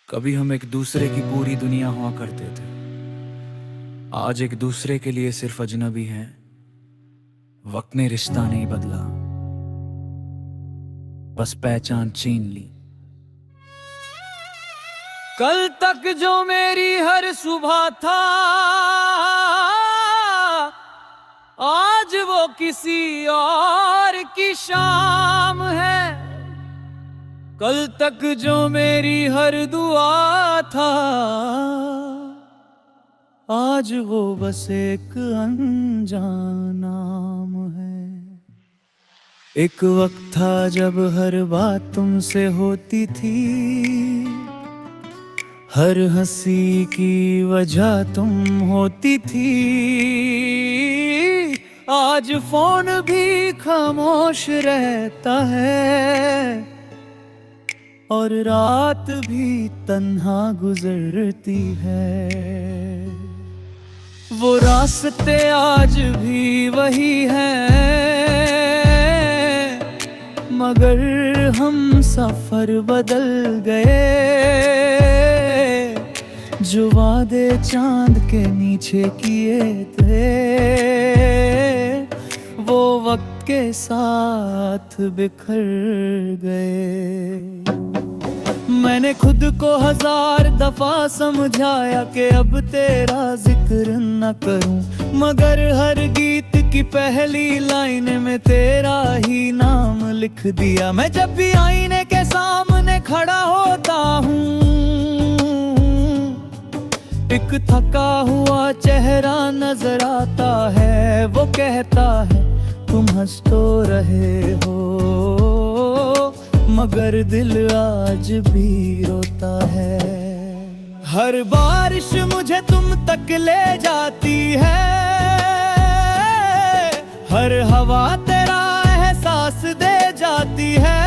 कभी हम एक दूसरे की पूरी दुनिया हुआ करते थे। आज एक दूसरे के लिए सिर्फ अजनबी हैं। वक्त ने रिश्ता नहीं बदला, बस पहचान छीन ली। कल तक जो मेरी हर सुबह था, आज वो किसी और की शाम है। कल तक जो मेरी हर दुआ था, आज वो बस एक अनजान नाम है। एक वक्त था जब हर बात तुमसे होती थी, हर हंसी की वजह तुम होती थी। आज फोन भी खामोश रहता है और रात भी तन्हा गुजरती है। वो रास्ते आज भी वही हैं, मगर हम सफर बदल गए। जो वादे चांद के नीचे किए थे, वो वक्त के साथ बिखर गए। मैंने खुद को 1000 दफा समझाया कि अब तेरा जिक्र न करूं, मगर हर गीत की पहली लाइन में तेरा ही नाम लिख दिया। मैं जब भी आईने के सामने खड़ा होता हूँ, एक थका हुआ चेहरा नजर आता है। वो कहता है तुम हंस तो रहे हो, मगर दिल आज भी रोता है। हर बारिश मुझे तुम तक ले जाती है, हर हवा तेरा एहसास दे जाती है।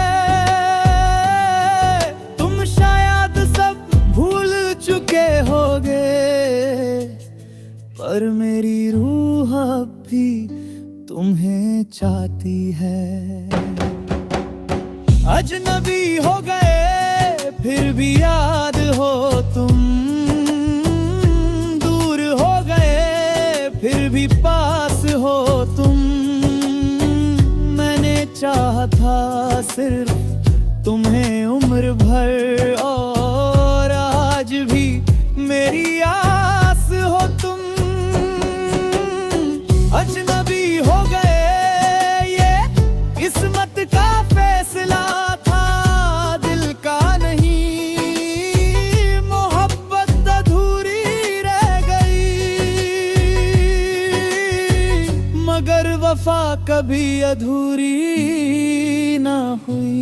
तुम शायद सब भूल चुके होगे, पर मेरी रूह अब भी तुम्हें चाहती है। अजनबी हो गए फिर भी याद हो तुम, दूर हो गए फिर भी पास हो तुम। मैंने चाहा था सिर्फ तुम्हें उम्र भर, और आज भी मेरी आस हो तुम। अजनबी हो गए ये किस्मत का फैसला था, दिल का नहीं। मोहब्बत अधूरी रह गई, मगर वफा कभी अधूरी ना हुई।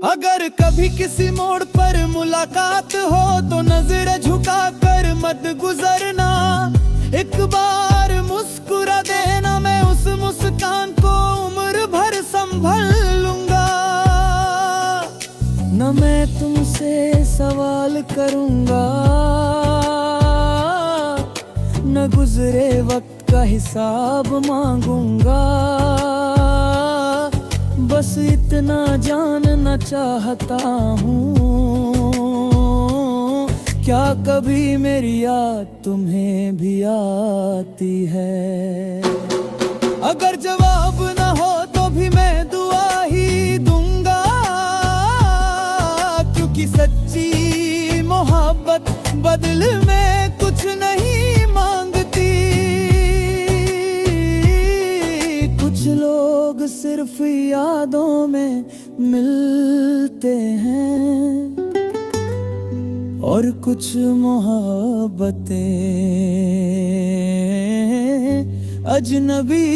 अगर कभी किसी मोड़ पर मुलाकात हो तो नजर झुका कर मत गुजरना। एक बार मुस्कुरा देना, मैं उस मुस्कान को उम्र भर संभल लूंगा। न मैं तुमसे सवाल करूंगा, न गुजरे वक्त का हिसाब मांगूंगा। बस इतना जानना चाहता हूँ, क्या कभी मेरी याद तुम्हें भी आती है? अगर जवाब न हो तो भी मैं दुआ ही दूंगा, क्योंकि सच्ची मोहब्बत बदले में कुछ नहीं मांगती। कुछ लोग सिर्फ यादों में मिलते हैं, और कुछ मोहब्बतें अजनबी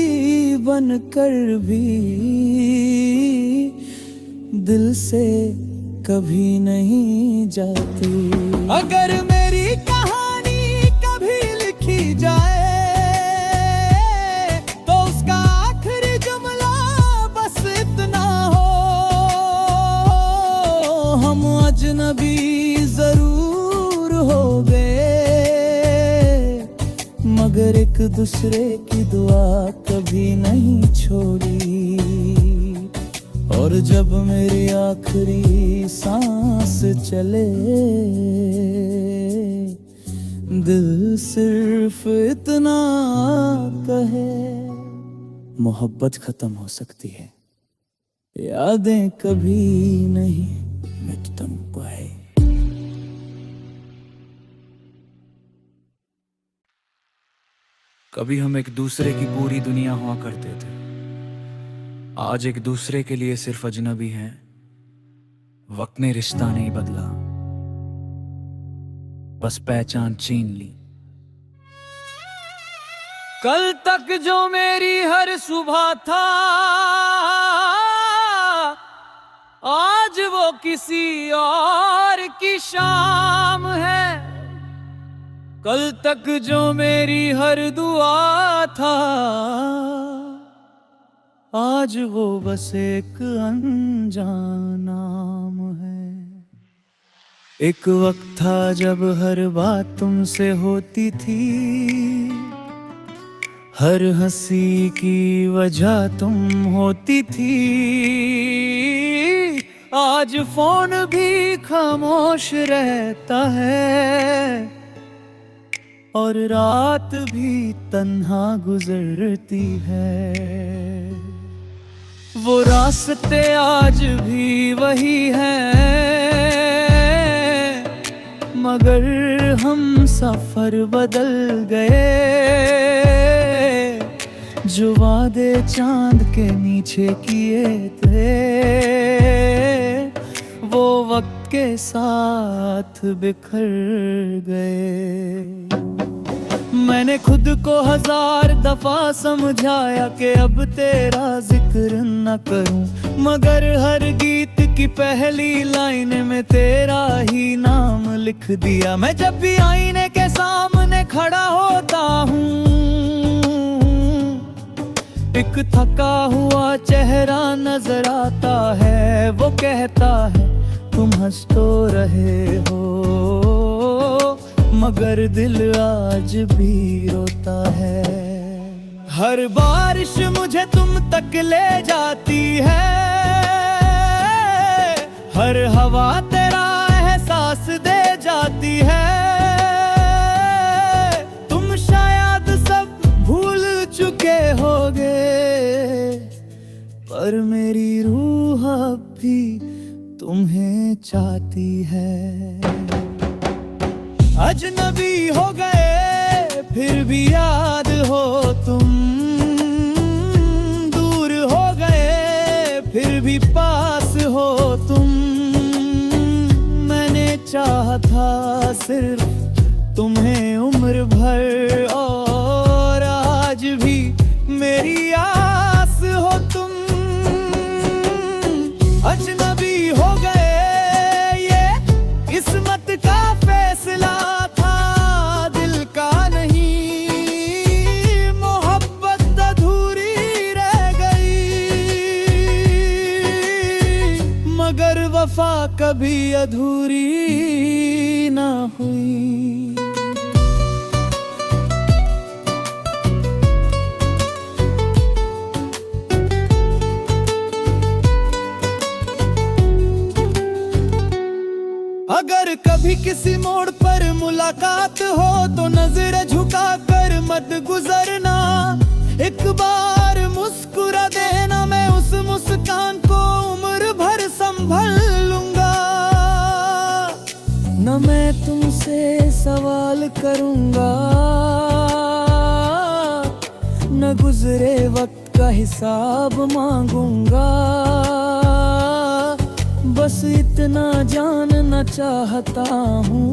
बनकर भी दिल से कभी नहीं जाती। अगर मेरी कहानी कभी लिखी जाए, अजनबी जरूर हो गए, दूसरे की दुआ कभी नहीं छोड़ी, और जब मेरी आखिरी सांस चले दिल सिर्फ इतना कहे, मोहब्बत खत्म हो सकती है, यादें कभी नहीं मिट पाए। कभी हम एक दूसरे की पूरी दुनिया हुआ करते थे, आज एक दूसरे के लिए सिर्फ अजनबी हैं। वक्त ने रिश्ता नहीं बदला, बस पहचान छीन ली। कल तक जो मेरी हर सुबह था, आज वो किसी और की शाम है। कल तक जो मेरी हर दुआ था, आज वो बस एक अनजान नाम है। एक वक्त था जब हर बात तुमसे होती थी, हर हंसी की वजह तुम होती थी। आज फोन भी खामोश रहता है, और रात भी तन्हा गुजरती है। वो रास्ते आज भी वही हैं, मगर हम सफर बदल गए। जो वादे चांद के नीचे किए थे, वो वक्त के साथ बिखर गए। मैंने खुद को 1000 दफा समझाया कि अब तेरा जिक्र न करूं, मगर हर गीत की पहली लाइन में तेरा ही नाम लिख दिया। मैं जब भी आईने के सामने खड़ा होता हूँ, एक थका हुआ चेहरा नजर आता है। वो कहता है तुम हंस तो रहे हो, मगर दिल आज भी रोता है। हर बारिश मुझे तुम तक ले जाती है, हर हवा तेरा एहसास दे जाती है। तुम शायद सब भूल चुके होगे, पर मेरी रूह अब भी तुम्हें चाहती है। अजनबी हो गए फिर भी याद हो तुम, दूर हो गए फिर भी पास हो तुम। मैंने चाहा था सिर्फ तुम्हें उम्र भर, और आज भी मेरी आस हो तुम। अजनबी हो गए ये किस्मत का फैसला था, दिल का नहीं। मोहब्बत अधूरी रह गई, मगर वफा कभी अधूरी ना हुई। अगर कभी किसी मोड़ पर मुलाकात हो, तो नजर झुका कर मत गुजरना। एक बार मुस्कुरा देना, मैं उस मुस्कान को उम्र भर संभल लूंगा। न मैं तुमसे सवाल करूंगा, न गुजरे वक्त का हिसाब मांगूंगा। बस इतना जानना चाहता हूँ,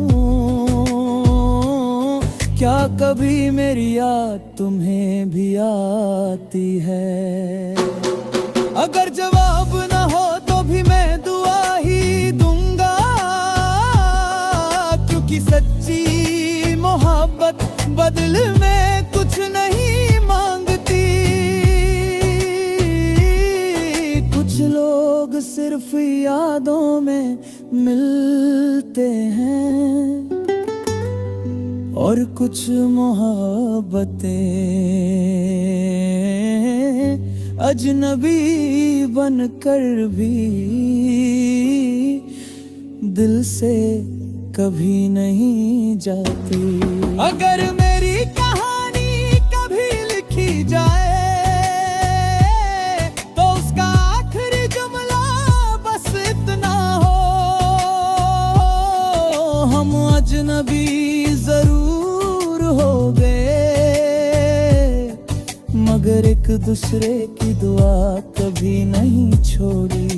क्या कभी मेरी याद तुम्हें भी आती है? अगर जवाब न हो तो भी मैं दुआ ही दूंगा, क्योंकि सच्ची मोहब्बत बदले में कुछ नहीं मांगती। कुछ लोग सिर्फ यादों में मिलते हैं, और कुछ मोहब्बतें अजनबी बनकर भी दिल से कभी नहीं जाती। अगर मेरी कहानी कभी लिखी जाए तो उसका आखिरी जुमला बस इतना हो, हम अजनबी जरूर हो गए मगर एक दूसरे की दुआ कभी नहीं छोड़ी।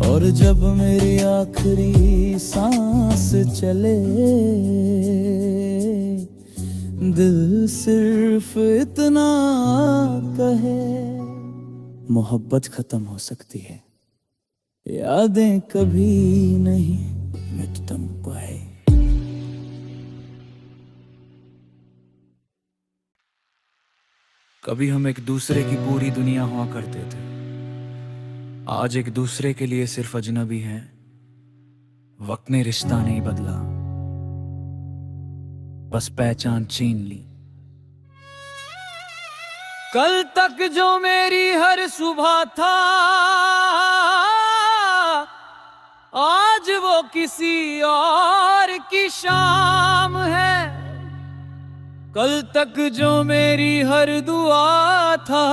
और जब मेरी आखिरी सांस चले दिल सिर्फ इतना कहे, मोहब्बत खत्म हो सकती है, यादें कभी नहीं मिट पाए। कभी हम एक दूसरे की पूरी दुनिया हुआ करते थे, आज एक दूसरे के लिए सिर्फ अजनबी हैं। वक्त ने रिश्ता नहीं बदला, बस पहचान छीन ली। कल तक जो मेरी हर सुबह था आज वो किसी और की शाम है। कल तक जो मेरी हर दुआ था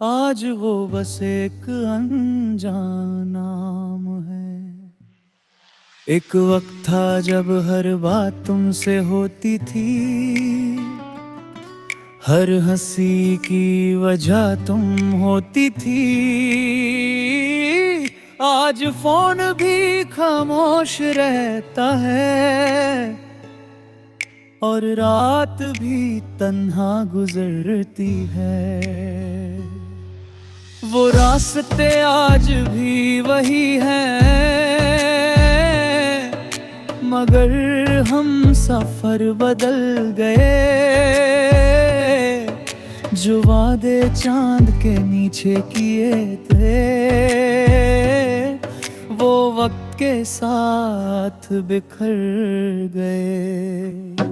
आज वो बस एक अनजान नाम है। एक वक्त था जब हर बात तुमसे होती थी, हर हंसी की वजह तुम होती थी। आज फोन भी खामोश रहता है और रात भी तन्हा गुजरती है। वो रास्ते आज भी वही हैं मगर हम सफर बदल गए। जो वादे चांद के नीचे किए थे वो वक्त के साथ बिखर गए।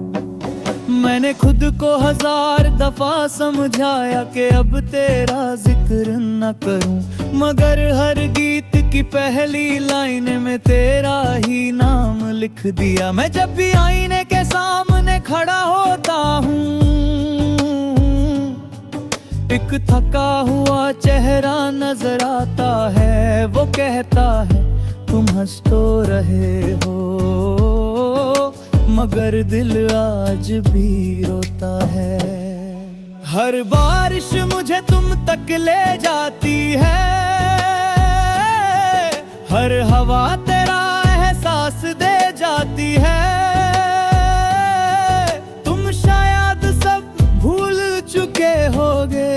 मैंने खुद को 1000 दफा समझाया कि अब तेरा जिक्र न करूं मगर हर गीत की पहली लाइन में तेरा ही नाम लिख दिया। मैं जब भी आईने के सामने खड़ा होता हूँ एक थका हुआ चेहरा नजर आता है। वो कहता है तुम हंस तो रहे हो मगर दिल आज भी रोता है। हर बारिश मुझे तुम तक ले जाती है, हर हवा तेरा एहसास दे जाती है। तुम शायद सब भूल चुके होगे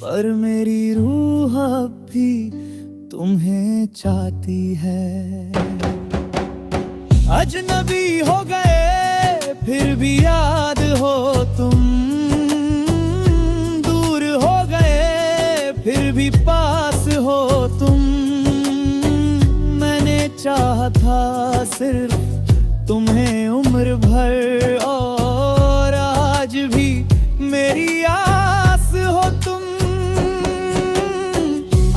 पर मेरी रूह अब भी तुम्हें चाहती है। अजनबी हो गए फिर भी याद हो तुम, दूर हो गए फिर भी पास हो तुम। मैंने चाहा था सिर्फ तुम्हें उम्र भर और आज भी मेरी आस हो तुम।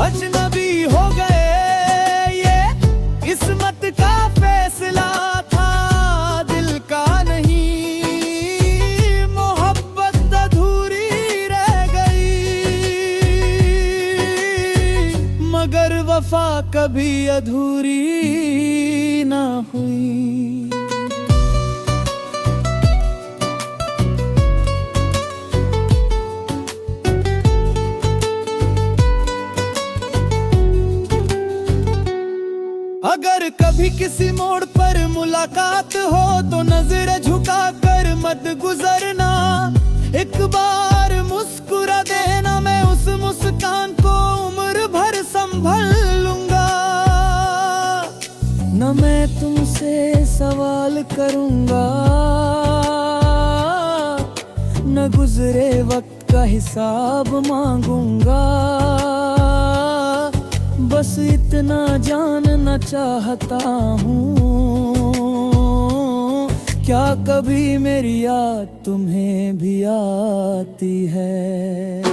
अजनबी हो गए ये किस्मत का फैसला था दिल का नहीं, मोहब्बत अधूरी रह गई मगर वफा कभी अधूरी ना हुई। अगर कभी किसी मोड़ पर मुलाकात हो तो नजर झुका कर मत गुजरना। एक बार मुस्कुरा देना, मैं उस मुस्कान को उम्र भर संभल लूंगा। न मैं तुमसे सवाल करूंगा न गुजरे वक्त का हिसाब मांगूंगा। बस इतना जानना चाहता हूँ, क्या कभी मेरी याद तुम्हें भी आती है?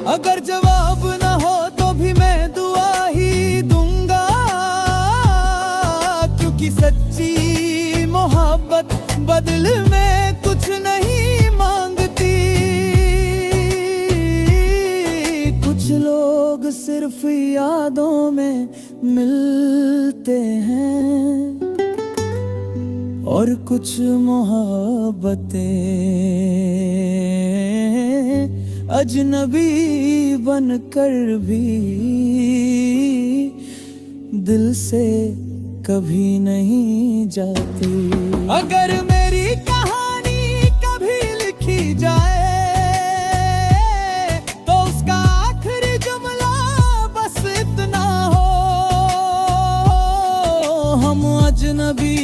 अगर जवाब न हो तो भी मैं दुआ ही दूंगा, क्योंकि सच्ची मोहब्बत बदले में कुछ नहीं मांगती। कुछ लोग सिर्फ यादों में मिलते हैं और कुछ मोहब्बतें अजनबी बनकर भी दिल से कभी नहीं जाती। अगर मेरी कहानी कभी लिखी जाए तो उसका आखिरी जुमला बस इतना हो, हम अजनबी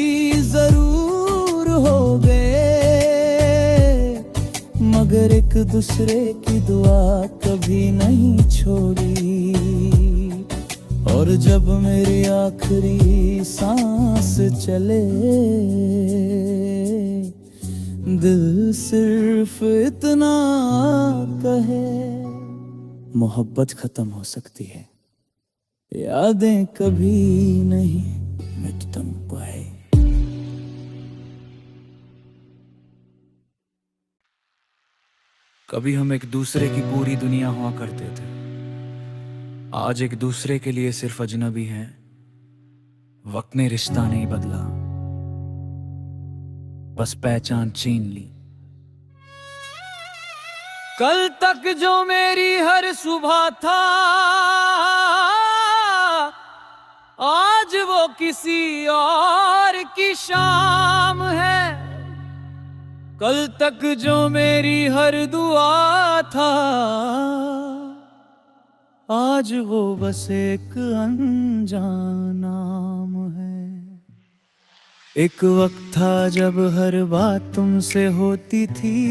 जरूर हो गए, मगर एक दूसरे की दुआ कभी नहीं छोड़ी। और जब मेरी आखिरी सांस चले, दिल सिर्फ इतना कहे, मोहब्बत खत्म हो सकती है, यादें कभी नहीं मिट पाए। कभी हम एक दूसरे की पूरी दुनिया हुआ करते थे, आज एक दूसरे के लिए सिर्फ अजनबी हैं। वक्त ने रिश्ता नहीं बदला, बस पहचान छीन ली। कल तक जो मेरी हर सुबह था, आज वो किसी और की शाम है। कल तक जो मेरी हर दुआ था, आज वो बस एक अनजान नाम है। एक वक्त था जब हर बात तुमसे होती थी,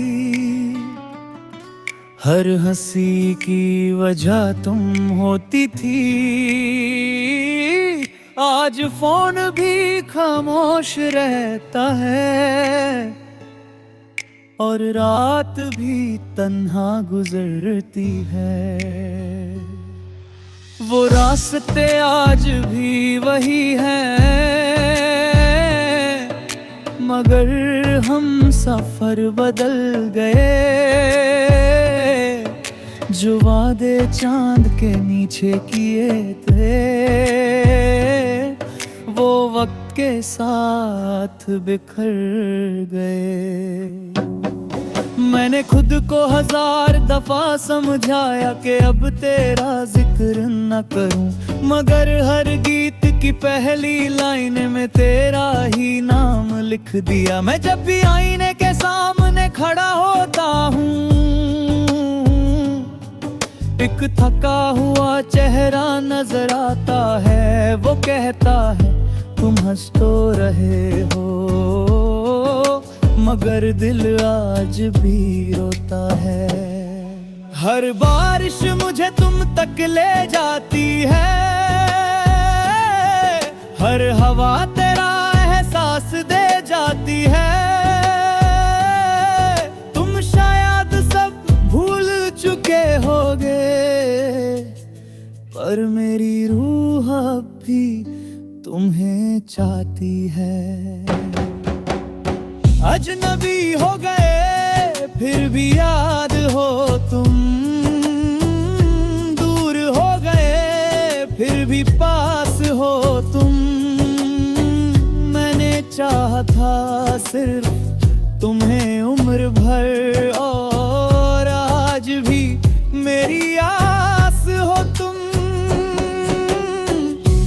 हर हंसी की वजह तुम होती थी। आज फोन भी खामोश रहता है और रात भी तन्हा गुजरती है। वो रास्ते आज भी वही हैं, मगर हम सफर बदल गए। जो वादे चांद के नीचे किए थे, वो वक्त के साथ बिखर गए। मैंने खुद को 1000 दफा समझाया कि अब तेरा जिक्र न करूं, मगर हर गीत की पहली लाइन में तेरा ही नाम लिख दिया। मैं जब भी आईने के सामने खड़ा होता हूँ, एक थका हुआ चेहरा नजर आता है। वो कहता है तुम हंस तो रहे हो, मगर दिल आज भी रोता है। हर बारिश मुझे तुम तक ले जाती है, हर हवा तेरा एहसास दे जाती है। तुम शायद सब भूल चुके होगे, पर मेरी रूह अब भी तुम्हें चाहती है। अजनबी हो गए फिर भी याद हो तुम, दूर हो गए फिर भी पास हो तुम। मैंने चाहा था सिर्फ तुम्हें उम्र भर, और आज भी मेरी आस हो तुम।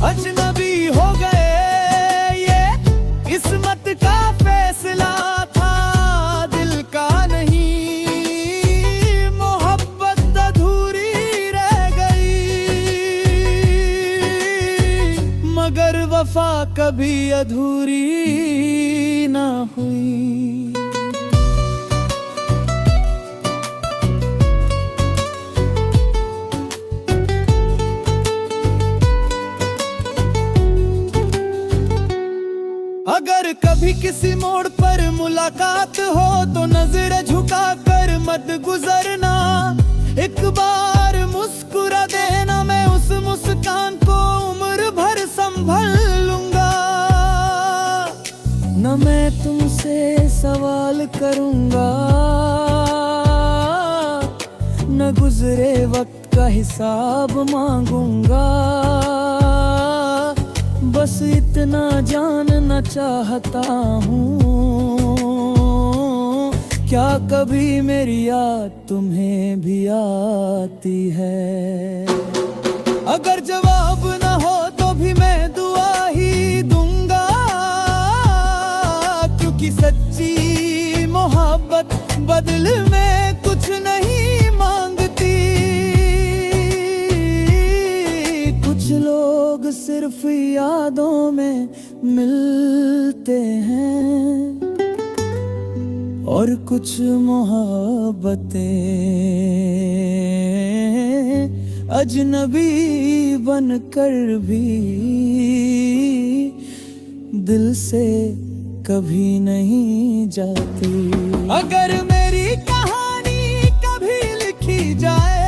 अजनबी हो गए ये किस्मत का फैसला था, दिल का नहीं। मोहब्बत अधूरी रह गई, मगर वफा कभी अधूरी ना हुई। अगर कभी किसी मोड़ पर मुलाकात हो तो नजर झुका कर मत गुजरना, एक बार मुस्कुरा देना, मैं उस मुस्कान को उम्र भर संभल लूंगा। न मैं तुमसे सवाल करूंगा, न गुजरे वक्त का हिसाब मांगूंगा, बस इतना जानना चाहता हूँ, क्या कभी मेरी याद तुम्हें भी आती है? अगर जवाब न हो तो भी मैं दुआ ही दूंगा, क्योंकि सच्ची मोहब्बत बदले में कुछ नहीं मांगती। कुछ लोग सिर्फ यादों में मिलते हैं और कुछ मोहब्बतें अजनबी बनकर भी दिल से कभी नहीं जाती। अगर मेरी कहानी कभी लिखी जाए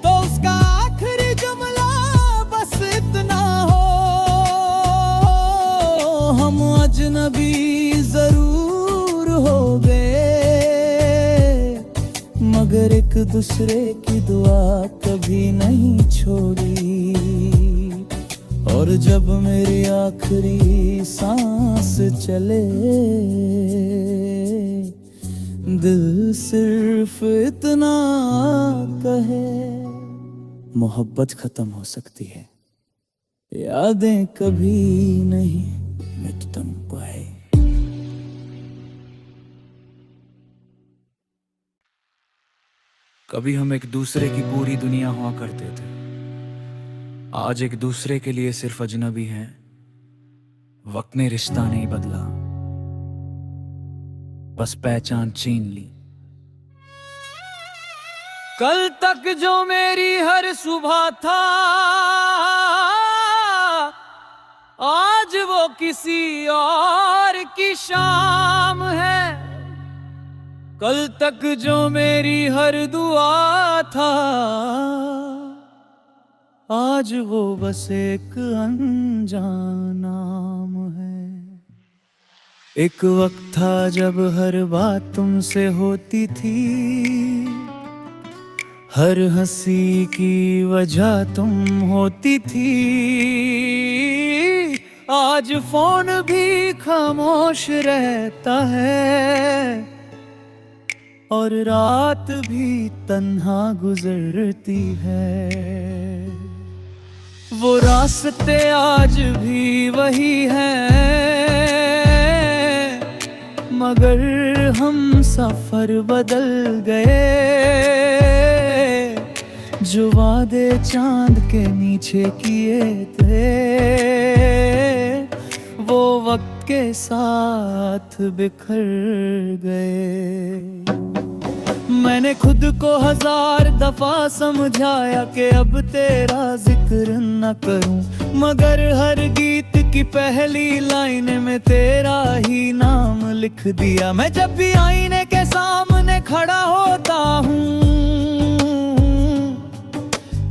तो उसका आखिरी जुमला बस इतना हो, हम अजनबी जरूर हो गए, मगर एक दूसरे की दुआ कभी नहीं छोड़ी। और जब मेरी आखिरी सांस चले, दिल सिर्फ इतना कहे, मोहब्बत खत्म हो सकती है, यादें कभी नहीं मिट तुम पाए। कभी हम एक दूसरे की पूरी दुनिया हुआ करते थे, आज एक दूसरे के लिए सिर्फ अजनबी हैं। वक्त ने रिश्ता नहीं बदला, बस पहचान छीन ली। कल तक जो मेरी हर सुबह था, आज वो किसी और की शाम है। कल तक जो मेरी हर दुआ था, आज वो बस एक अनजान नाम है। एक वक्त था जब हर बात तुमसे होती थी, हर हंसी की वजह तुम होती थी। आज फोन भी खामोश रहता है और रात भी तन्हा गुजरती है। वो रास्ते आज भी वही हैं, मगर हम सफर बदल गए। जो वादे चांद के नीचे किए थे, वो वक्त के साथ बिखर गए। मैंने खुद को 1000 दफा समझाया कि अब तेरा जिक्र न करूं, मगर हर गीत की पहली लाइन में तेरा ही नाम लिख दिया। मैं जब भी आईने के सामने खड़ा होता हूँ,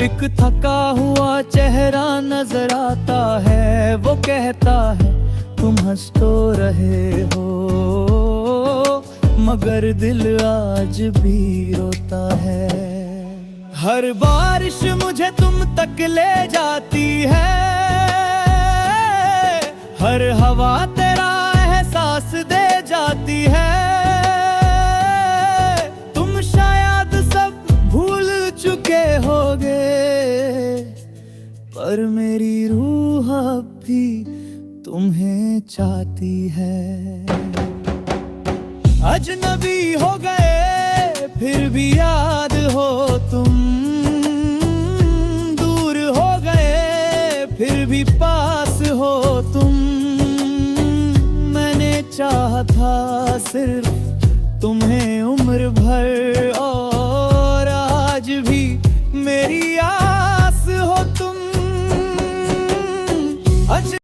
एक थका हुआ चेहरा नजर आता है। वो कहता है तुम हंस तो रहे हो, मगर दिल आज भी रोता है। हर बारिश मुझे तुम तक ले जाती है, हर हवा तेरा एहसास दे जाती है। तुम शायद सब भूल चुके होगे, पर मेरी रूह अब भी तुम्हें चाहती है। अजनबी हो गए फिर भी याद हो तुम, दूर हो गए फिर भी पास हो तुम। मैंने चाहा था सिर्फ तुम्हें उम्र भर, और आज भी मेरी